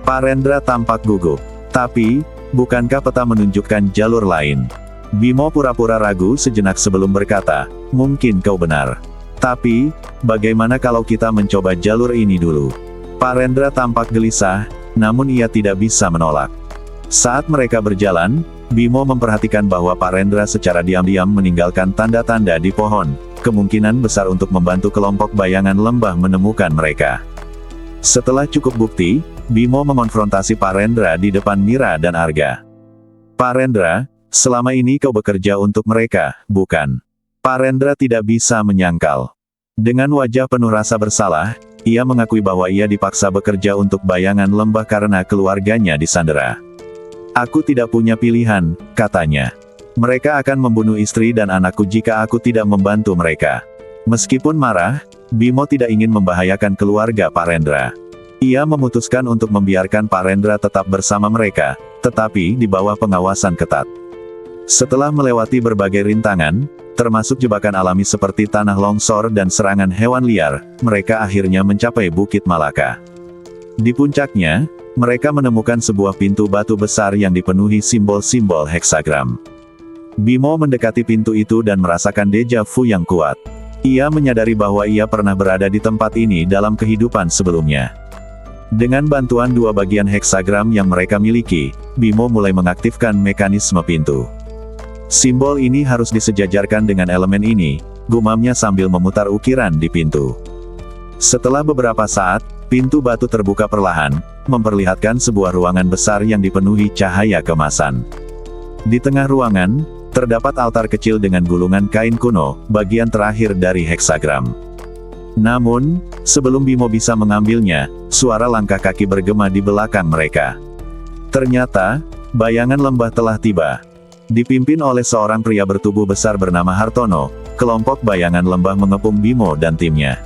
Parendra tampak gugup. Tapi, bukankah peta menunjukkan jalur lain? Bimo pura-pura ragu sejenak sebelum berkata, mungkin kau benar. Tapi, bagaimana kalau kita mencoba jalur ini dulu? Parendra tampak gelisah, namun ia tidak bisa menolak. Saat mereka berjalan, Bimo memperhatikan bahwa Parendra secara diam-diam meninggalkan tanda-tanda di pohon, kemungkinan besar untuk membantu kelompok bayangan lembah menemukan mereka. Setelah cukup bukti, Bimo mengonfrontasi Parendra di depan Mira dan Arga. Parendra, selama ini kau bekerja untuk mereka, bukan? Parendra tidak bisa menyangkal. Dengan wajah penuh rasa bersalah, ia mengakui bahwa ia dipaksa bekerja untuk bayangan lembah karena keluarganya disandera. Aku tidak punya pilihan, katanya. Mereka akan membunuh istri dan anakku jika aku tidak membantu mereka. Meskipun marah, Bimo tidak ingin membahayakan keluarga Parendra. Ia memutuskan untuk membiarkan Parendra tetap bersama mereka, tetapi di bawah pengawasan ketat. Setelah melewati berbagai rintangan, termasuk jebakan alami seperti tanah longsor dan serangan hewan liar, mereka akhirnya mencapai Bukit Malaka. Di puncaknya, mereka menemukan sebuah pintu batu besar yang dipenuhi simbol-simbol heksagram. Bimo mendekati pintu itu dan merasakan deja vu yang kuat. Ia menyadari bahwa ia pernah berada di tempat ini dalam kehidupan sebelumnya. Dengan bantuan dua bagian heksagram yang mereka miliki, Bimo mulai mengaktifkan mekanisme pintu. Simbol ini harus disejajarkan dengan elemen ini, gumamnya sambil memutar ukiran di pintu. Setelah beberapa saat, pintu batu terbuka perlahan, memperlihatkan sebuah ruangan besar yang dipenuhi cahaya kemasan. Di tengah ruangan, terdapat altar kecil dengan gulungan kain kuno, bagian terakhir dari heksagram. Namun, sebelum Bimo bisa mengambilnya, suara langkah kaki bergema di belakang mereka. Ternyata, bayangan lembah telah tiba. Dipimpin oleh seorang pria bertubuh besar bernama Hartono, kelompok bayangan lembah mengepung Bimo dan timnya.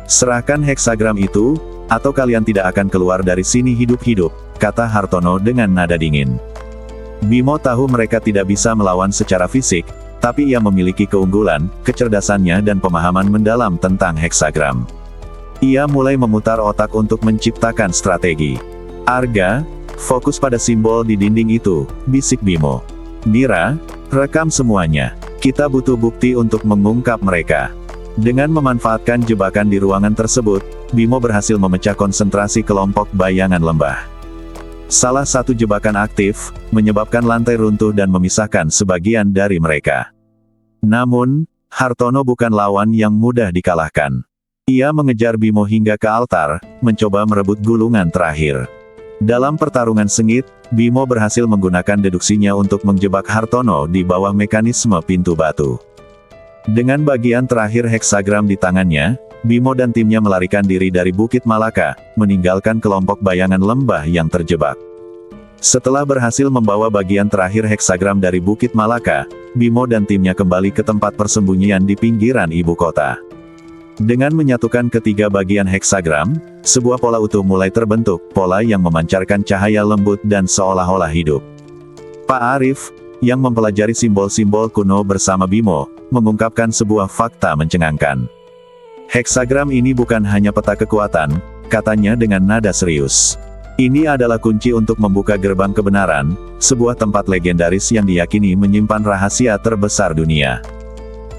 Serahkan heksagram itu, atau kalian tidak akan keluar dari sini hidup-hidup, kata Hartono dengan nada dingin. Bimo tahu mereka tidak bisa melawan secara fisik, tapi ia memiliki keunggulan, kecerdasannya dan pemahaman mendalam tentang heksagram. Ia mulai memutar otak untuk menciptakan strategi. Arga, fokus pada simbol di dinding itu, bisik Bimo. Mira, rekam semuanya. Kita butuh bukti untuk mengungkap mereka. Dengan memanfaatkan jebakan di ruangan tersebut, Bimo berhasil memecah konsentrasi kelompok bayangan lembah. Salah satu jebakan aktif, menyebabkan lantai runtuh dan memisahkan sebagian dari mereka. Namun, Hartono bukan lawan yang mudah dikalahkan. Ia mengejar Bimo hingga ke altar, mencoba merebut gulungan terakhir. Dalam pertarungan sengit, Bimo berhasil menggunakan deduksinya untuk menjebak Hartono di bawah mekanisme pintu batu. Dengan bagian terakhir heksagram di tangannya, Bimo dan timnya melarikan diri dari Bukit Malaka, meninggalkan kelompok bayangan lembah yang terjebak. Setelah berhasil membawa bagian terakhir heksagram dari Bukit Malaka, Bimo dan timnya kembali ke tempat persembunyian di pinggiran ibu kota. Dengan menyatukan ketiga bagian heksagram, sebuah pola utuh mulai terbentuk, pola yang memancarkan cahaya lembut dan seolah-olah hidup. Pak Arif, yang mempelajari simbol-simbol kuno bersama Bimo, mengungkapkan sebuah fakta mencengangkan. Heksagram ini bukan hanya peta kekuatan, katanya dengan nada serius. Ini adalah kunci untuk membuka gerbang kebenaran, sebuah tempat legendaris yang diyakini menyimpan rahasia terbesar dunia.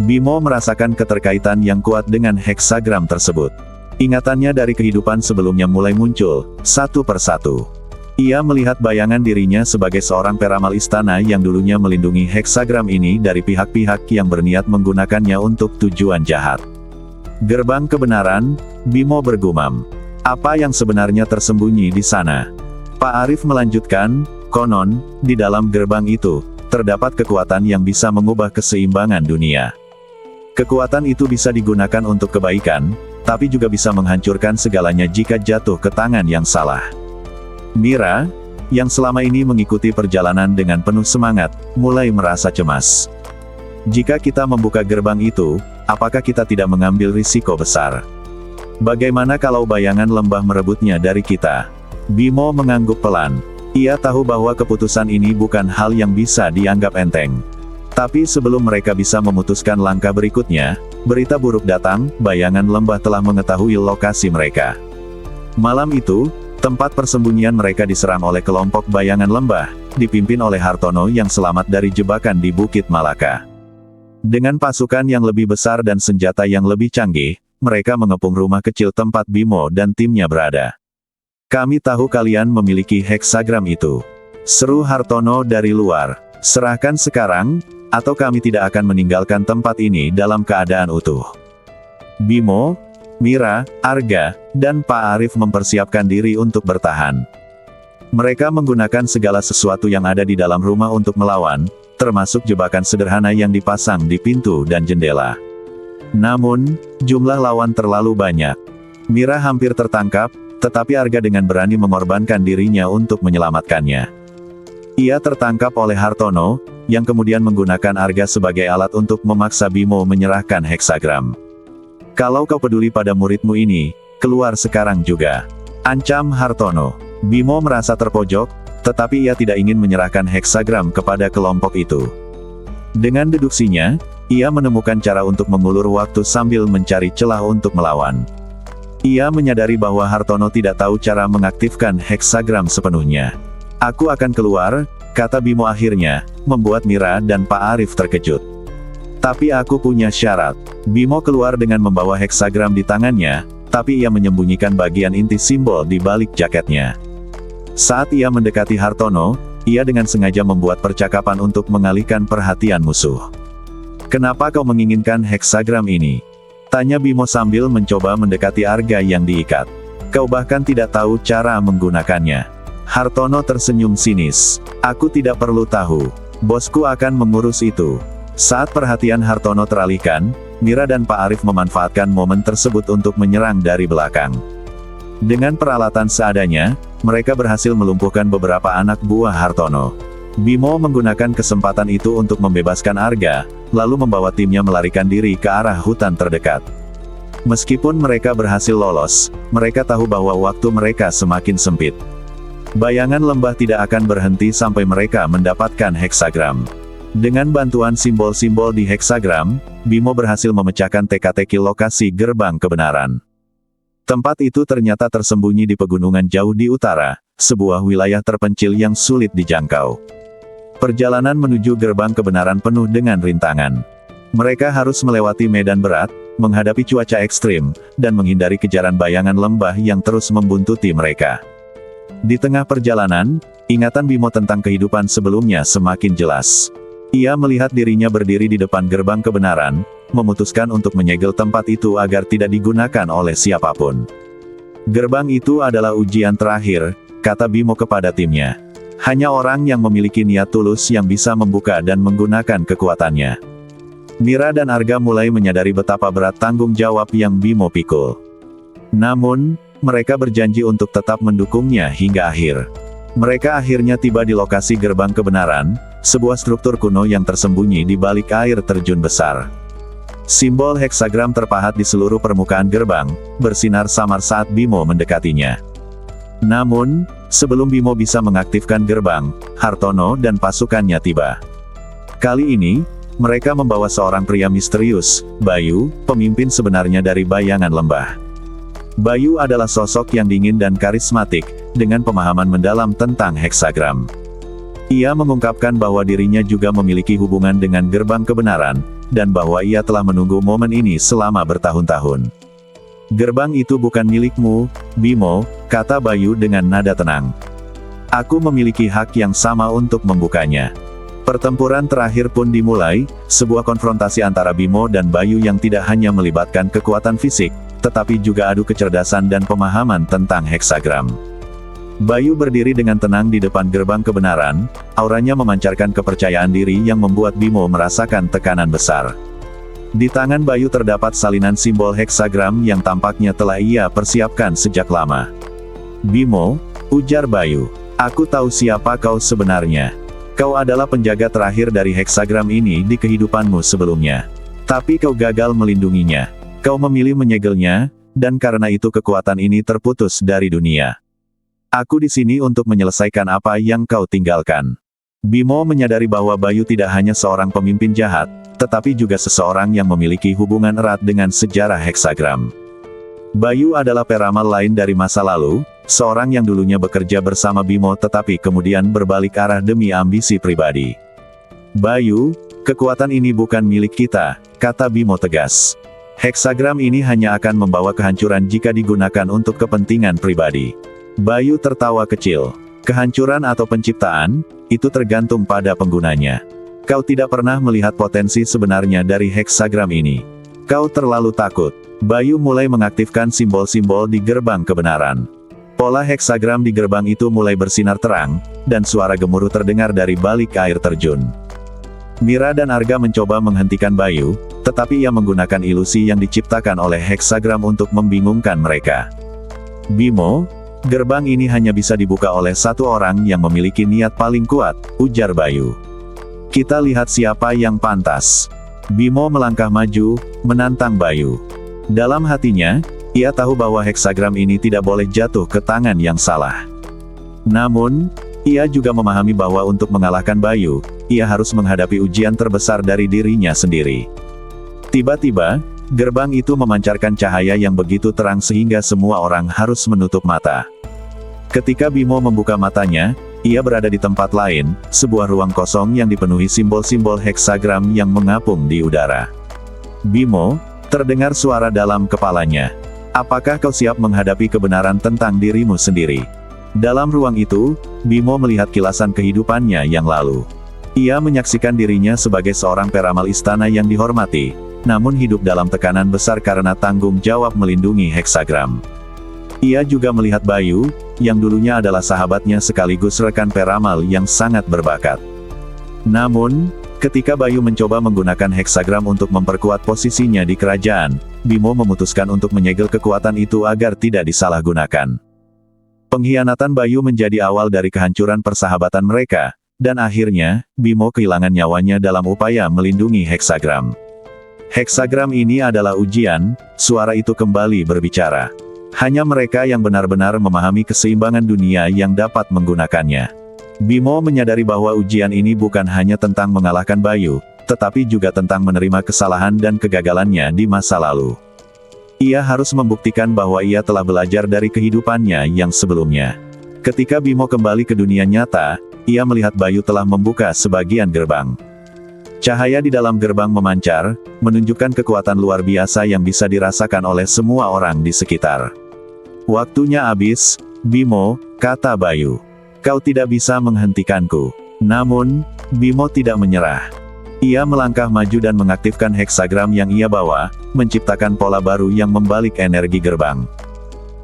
Bimo merasakan keterkaitan yang kuat dengan heksagram tersebut. Ingatannya dari kehidupan sebelumnya mulai muncul, satu persatu. Ia melihat bayangan dirinya sebagai seorang peramal istana yang dulunya melindungi heksagram ini dari pihak-pihak yang berniat menggunakannya untuk tujuan jahat. Gerbang kebenaran, Bimo bergumam. Apa yang sebenarnya tersembunyi di sana? Pak Arif melanjutkan, konon, di dalam gerbang itu, terdapat kekuatan yang bisa mengubah keseimbangan dunia. Kekuatan itu bisa digunakan untuk kebaikan, tapi juga bisa menghancurkan segalanya jika jatuh ke tangan yang salah. Mira, yang selama ini mengikuti perjalanan dengan penuh semangat, mulai merasa cemas. Jika kita membuka gerbang itu, apakah kita tidak mengambil risiko besar? Bagaimana kalau bayangan lembah merebutnya dari kita? Bimo mengangguk pelan. Ia tahu bahwa keputusan ini bukan hal yang bisa dianggap enteng. Tapi sebelum mereka bisa memutuskan langkah berikutnya, berita buruk datang, bayangan lembah telah mengetahui lokasi mereka. Malam itu, tempat persembunyian mereka diserang oleh kelompok bayangan lembah, dipimpin oleh Hartono yang selamat dari jebakan di Bukit Malaka. Dengan pasukan yang lebih besar dan senjata yang lebih canggih, mereka mengepung rumah kecil tempat Bimo dan timnya berada. Kami tahu kalian memiliki heksagram itu, seru Hartono dari luar. Serahkan sekarang, atau kami tidak akan meninggalkan tempat ini dalam keadaan utuh. Bimo, Mira, Arga, dan Pak Arif mempersiapkan diri untuk bertahan. Mereka menggunakan segala sesuatu yang ada di dalam rumah untuk melawan, termasuk jebakan sederhana yang dipasang di pintu dan jendela. Namun, jumlah lawan terlalu banyak. Mira hampir tertangkap, tetapi Arga dengan berani mengorbankan dirinya untuk menyelamatkannya. Ia tertangkap oleh Hartono, yang kemudian menggunakan Arga sebagai alat untuk memaksa Bimo menyerahkan heksagram. Kalau kau peduli pada muridmu ini, keluar sekarang juga, ancam Hartono. Bimo merasa terpojok, tetapi ia tidak ingin menyerahkan heksagram kepada kelompok itu. Dengan deduksinya, ia menemukan cara untuk mengulur waktu sambil mencari celah untuk melawan. Ia menyadari bahwa Hartono tidak tahu cara mengaktifkan heksagram sepenuhnya. Aku akan keluar, kata Bimo akhirnya, membuat Mira dan Pak Arif terkejut. Tapi aku punya syarat. Bimo keluar dengan membawa heksagram di tangannya, tapi ia menyembunyikan bagian inti simbol di balik jaketnya. Saat ia mendekati Hartono, ia dengan sengaja membuat percakapan untuk mengalihkan perhatian musuh. Kenapa kau menginginkan heksagram ini? Tanya Bimo sambil mencoba mendekati Arga yang diikat. Kau bahkan tidak tahu cara menggunakannya. Hartono tersenyum sinis. Aku tidak perlu tahu. Bosku akan mengurus itu. Saat perhatian Hartono teralihkan, Mira dan Pak Arif memanfaatkan momen tersebut untuk menyerang dari belakang. Dengan peralatan seadanya, mereka berhasil melumpuhkan beberapa anak buah Hartono. Bimo menggunakan kesempatan itu untuk membebaskan Arga, lalu membawa timnya melarikan diri ke arah hutan terdekat. Meskipun mereka berhasil lolos, mereka tahu bahwa waktu mereka semakin sempit. Bayangan lembah tidak akan berhenti sampai mereka mendapatkan heksagram. Dengan bantuan simbol-simbol di heksagram, Bimo berhasil memecahkan teka-teki lokasi gerbang kebenaran. Tempat itu ternyata tersembunyi di pegunungan jauh di utara, sebuah wilayah terpencil yang sulit dijangkau. Perjalanan menuju gerbang kebenaran penuh dengan rintangan. Mereka harus melewati medan berat, menghadapi cuaca ekstrim, dan menghindari kejaran bayangan lembah yang terus membuntuti mereka. Di tengah perjalanan, ingatan Bimo tentang kehidupan sebelumnya semakin jelas. Ia melihat dirinya berdiri di depan gerbang kebenaran, memutuskan untuk menyegel tempat itu agar tidak digunakan oleh siapapun. Gerbang itu adalah ujian terakhir, kata Bimo kepada timnya. Hanya orang yang memiliki niat tulus yang bisa membuka dan menggunakan kekuatannya. Mira dan Arga mulai menyadari betapa berat tanggung jawab yang Bimo pikul. Namun, mereka berjanji untuk tetap mendukungnya hingga akhir. Mereka akhirnya tiba di lokasi gerbang kebenaran, sebuah struktur kuno yang tersembunyi di balik air terjun besar. Simbol heksagram terpahat di seluruh permukaan gerbang, bersinar samar saat Bimo mendekatinya. Namun, sebelum Bimo bisa mengaktifkan gerbang, Hartono dan pasukannya tiba. Kali ini, mereka membawa seorang pria misterius, Bayu, pemimpin sebenarnya dari bayangan lembah. Bayu adalah sosok yang dingin dan karismatik, dengan pemahaman mendalam tentang heksagram. Ia mengungkapkan bahwa dirinya juga memiliki hubungan dengan gerbang kebenaran, dan bahwa ia telah menunggu momen ini selama bertahun-tahun. Gerbang itu bukan milikmu, Bimo, kata Bayu dengan nada tenang. Aku memiliki hak yang sama untuk membukanya. Pertempuran terakhir pun dimulai, sebuah konfrontasi antara Bimo dan Bayu yang tidak hanya melibatkan kekuatan fisik, tetapi juga adu kecerdasan dan pemahaman tentang heksagram. Bayu berdiri dengan tenang di depan gerbang kebenaran, auranya memancarkan kepercayaan diri yang membuat Bimo merasakan tekanan besar. Di tangan Bayu terdapat salinan simbol heksagram yang tampaknya telah ia persiapkan sejak lama. Bimo, ujar Bayu, aku tahu siapa kau sebenarnya. Kau adalah penjaga terakhir dari heksagram ini di kehidupanmu sebelumnya. Tapi kau gagal melindunginya. Kau memilih menyegelnya, dan karena itu kekuatan ini terputus dari dunia. Aku di sini untuk menyelesaikan apa yang kau tinggalkan. Bimo menyadari bahwa Bayu tidak hanya seorang pemimpin jahat, tetapi juga seseorang yang memiliki hubungan erat dengan sejarah heksagram. Bayu adalah peramal lain dari masa lalu, seorang yang dulunya bekerja bersama Bimo tetapi kemudian berbalik arah demi ambisi pribadi. Bayu, kekuatan ini bukan milik kita, kata Bimo tegas. Heksagram ini hanya akan membawa kehancuran jika digunakan untuk kepentingan pribadi. Bayu tertawa kecil. Kehancuran atau penciptaan, itu tergantung pada penggunanya. Kau tidak pernah melihat potensi sebenarnya dari heksagram ini. Kau terlalu takut. Bayu mulai mengaktifkan simbol-simbol di gerbang kebenaran. Pola heksagram di gerbang itu mulai bersinar terang, dan suara gemuruh terdengar dari balik air terjun. Mira dan Arga mencoba menghentikan Bayu, tetapi ia menggunakan ilusi yang diciptakan oleh heksagram untuk membingungkan mereka. Bimo, gerbang ini hanya bisa dibuka oleh satu orang yang memiliki niat paling kuat, ujar Bayu. Kita lihat siapa yang pantas. Bimo melangkah maju, menantang Bayu. Dalam hatinya, ia tahu bahwa heksagram ini tidak boleh jatuh ke tangan yang salah. Namun, ia juga memahami bahwa untuk mengalahkan Bayu, ia harus menghadapi ujian terbesar dari dirinya sendiri. Tiba-tiba, gerbang itu memancarkan cahaya yang begitu terang sehingga semua orang harus menutup mata. Ketika Bimo membuka matanya, ia berada di tempat lain, sebuah ruang kosong yang dipenuhi simbol-simbol heksagram yang mengapung di udara. Bimo, terdengar suara dalam kepalanya. Apakah kau siap menghadapi kebenaran tentang dirimu sendiri? Dalam ruang itu, Bimo melihat kilasan kehidupannya yang lalu. Ia menyaksikan dirinya sebagai seorang peramal istana yang dihormati, namun hidup dalam tekanan besar karena tanggung jawab melindungi heksagram. Ia juga melihat Bayu, yang dulunya adalah sahabatnya sekaligus rekan peramal yang sangat berbakat. Namun, ketika Bayu mencoba menggunakan heksagram untuk memperkuat posisinya di kerajaan, Bimo memutuskan untuk menyegel kekuatan itu agar tidak disalahgunakan. Pengkhianatan Bayu menjadi awal dari kehancuran persahabatan mereka, dan akhirnya, Bimo kehilangan nyawanya dalam upaya melindungi heksagram. Heksagram ini adalah ujian, suara itu kembali berbicara. Hanya mereka yang benar-benar memahami keseimbangan dunia yang dapat menggunakannya. Bimo menyadari bahwa ujian ini bukan hanya tentang mengalahkan Bayu, tetapi juga tentang menerima kesalahan dan kegagalannya di masa lalu. Ia harus membuktikan bahwa ia telah belajar dari kehidupannya yang sebelumnya. Ketika Bimo kembali ke dunia nyata, ia melihat Bayu telah membuka sebagian gerbang. Cahaya di dalam gerbang memancar, menunjukkan kekuatan luar biasa yang bisa dirasakan oleh semua orang di sekitar. Waktunya habis, Bimo, kata Bayu. Kau tidak bisa menghentikanku. Namun, Bimo tidak menyerah. Ia melangkah maju dan mengaktifkan heksagram yang ia bawa, menciptakan pola baru yang membalik energi gerbang.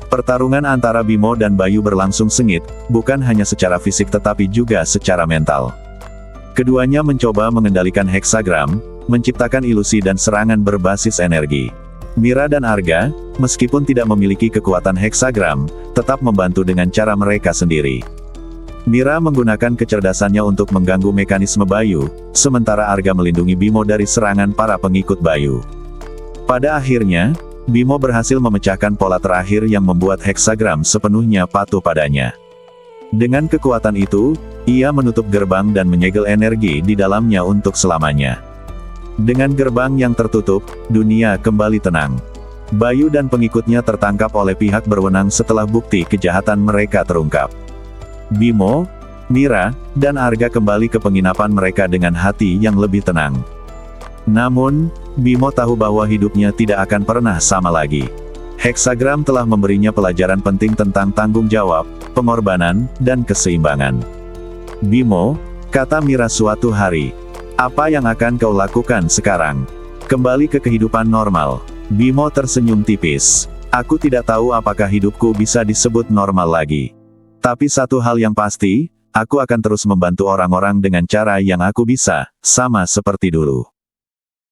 Pertarungan antara Bimo dan Bayu berlangsung sengit, bukan hanya secara fisik tetapi juga secara mental. Keduanya mencoba mengendalikan heksagram, menciptakan ilusi dan serangan berbasis energi. Mira dan Arga, meskipun tidak memiliki kekuatan heksagram, tetap membantu dengan cara mereka sendiri. Mira menggunakan kecerdasannya untuk mengganggu mekanisme Bayu, sementara Arga melindungi Bimo dari serangan para pengikut Bayu. Pada akhirnya, Bimo berhasil memecahkan pola terakhir yang membuat heksagram sepenuhnya patuh padanya. Dengan kekuatan itu, ia menutup gerbang dan menyegel energi di dalamnya untuk selamanya. Dengan gerbang yang tertutup, dunia kembali tenang. Bayu dan pengikutnya tertangkap oleh pihak berwenang setelah bukti kejahatan mereka terungkap. Bimo, Mira, dan Arga kembali ke penginapan mereka dengan hati yang lebih tenang. Namun, Bimo tahu bahwa hidupnya tidak akan pernah sama lagi. Heksagram telah memberinya pelajaran penting tentang tanggung jawab, pengorbanan, dan keseimbangan. "Bimo," kata Mira suatu hari, "apa yang akan kau lakukan sekarang? Kembali ke kehidupan normal." Bimo tersenyum tipis. "Aku tidak tahu apakah hidupku bisa disebut normal lagi. Tapi satu hal yang pasti, aku akan terus membantu orang-orang dengan cara yang aku bisa, sama seperti dulu."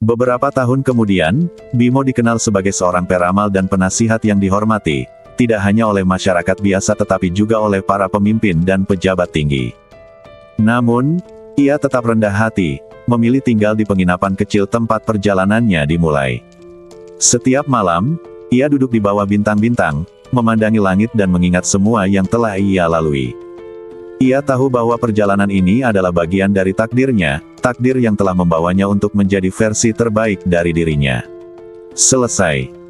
Beberapa tahun kemudian, Bimo dikenal sebagai seorang peramal dan penasihat yang dihormati, tidak hanya oleh masyarakat biasa tetapi juga oleh para pemimpin dan pejabat tinggi. Namun, ia tetap rendah hati, memilih tinggal di penginapan kecil tempat perjalanannya dimulai. Setiap malam, ia duduk di bawah bintang-bintang, memandangi langit dan mengingat semua yang telah ia lalui. Ia tahu bahwa perjalanan ini adalah bagian dari takdirnya, takdir yang telah membawanya untuk menjadi versi terbaik dari dirinya. Selesai.